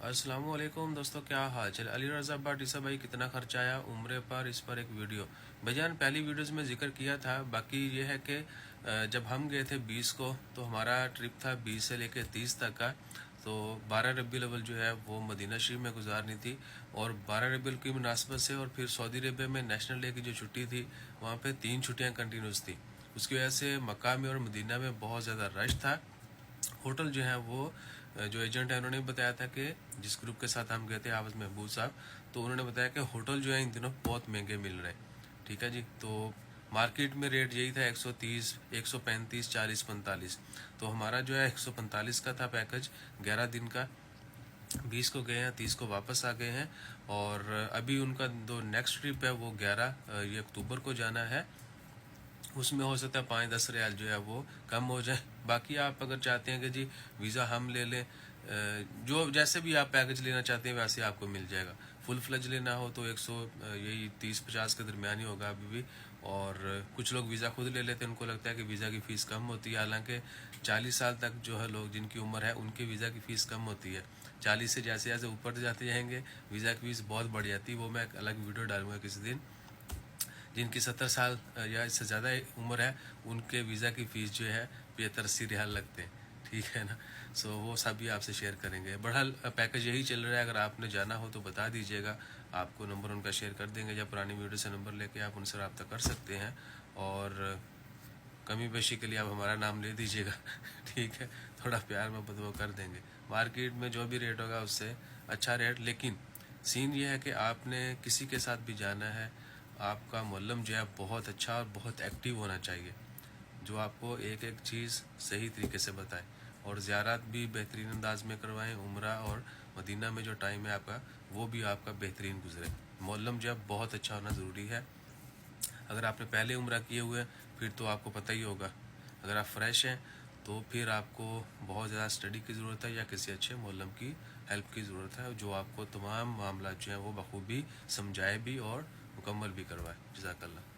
अस्सलामुअलैकुम दोस्तों, क्या हाल चल। अली रज़ा भट्ट ईसा भाई कितना खर्चा आया उम्रे पर, इस पर एक वीडियो भाईजान पहली वीडियोस में जिक्र किया था। बाकी ये है कि जब हम गए थे 20 को, तो हमारा ट्रिप था 20 से लेकर 30 तक का। तो 12 रबीउल अव्वल जो है वो मदीना शरीफ में गुजारनी थी, और 12 रबीउल की मुनासबत से और फिर सऊदी अरबिया में नेशनल डे की जो छुट्टी थी, वहाँ पे 3 छुट्टियाँ कंटिन्यूस थी। उसकी वजह से मक्का में और मदीना में बहुत ज़्यादा रश था। होटल जो है वो जो एजेंट है उन्होंने बताया था कि जिस ग्रुप के साथ हम गए थे आवाज महबूब साहब, तो उन्होंने बताया कि होटल जो है इन दिनों बहुत महंगे मिल रहे हैं। ठीक है जी। तो मार्केट में रेट यही था 130, 135, 40, 45। तो हमारा जो है 145 का था पैकेज, 11 दिन का। 20 को गए हैं, 30 को वापस आ गए हैं। और अभी उनका जो नेक्स्ट ट्रिप है वो 11 ये अक्टूबर को जाना है। उसमें हो सकता है 5-10 रियाल जो है वो कम हो जाए। बाकी आप अगर चाहते हैं कि जी वीज़ा हम ले लें, जो जैसे भी आप पैकेज लेना चाहते हैं वैसे आपको मिल जाएगा। फुल फ्लज लेना हो तो 100 यही 30-50 के दरमियान ही होगा अभी भी। और कुछ लोग वीज़ा खुद ले लेते हैं, उनको लगता है कि वीज़ा की फ़ीस कम होती है। हालांकि 40 साल तक जो है लोग जिनकी उम्र है उनके वीज़ा की फ़ीस कम होती है। 40 से जैसे जैसे ऊपर जाते जाएंगे वीज़ा की फ़ीस बहुत बढ़ जाती है। वो मैं एक अलग वीडियो डालूंगा किसी दिन। जिनकी 70 साल या इससे ज़्यादा उम्र है उनके वीज़ा की फ़ीस जो है 75-80 रियाल लगते हैं। ठीक है ना। सो वो सब भी आपसे शेयर करेंगे। बहरहाल पैकेज यही चल रहा है। अगर आपने जाना हो तो बता दीजिएगा, आपको नंबर उनका शेयर कर देंगे, या पुरानी वीडियो से नंबर लेके आप उनसे रब्ता कर सकते हैं। और कमी बेशी के लिए आप हमारा नाम ले दीजिएगा। ठीक है, थोड़ा प्यार मोहब्बत वो कर देंगे। मार्केट में जो भी रेट होगा उससे अच्छा रेट। लेकिन सीन ये है कि आपने किसी के साथ भी जाना है, आपका मुअल्लिम जो है बहुत अच्छा और बहुत एक्टिव होना चाहिए, जो आपको एक एक चीज़ सही तरीके से बताए। और ज़ियारत भी बेहतरीन अंदाज में करवाएं। उम्रा और मदीना में जो टाइम है आपका वो भी आपका बेहतरीन गुजरे। मुअल्लिम जो है बहुत अच्छा होना ज़रूरी है। अगर आपने पहले उम्रा किए हुए हैं फिर तो आपको पता ही होगा। अगर आप फ्रेश हैं तो फिर आपको बहुत ज़्यादा स्टडी की ज़रूरत है, या किसी अच्छे मुअल्लिम की हेल्प की ज़रूरत है, जो आपको तमाम मामला जो हैं वो बखूबी समझाए भी और मुकम्मल भी करवाए। जज़ाकल्लाह।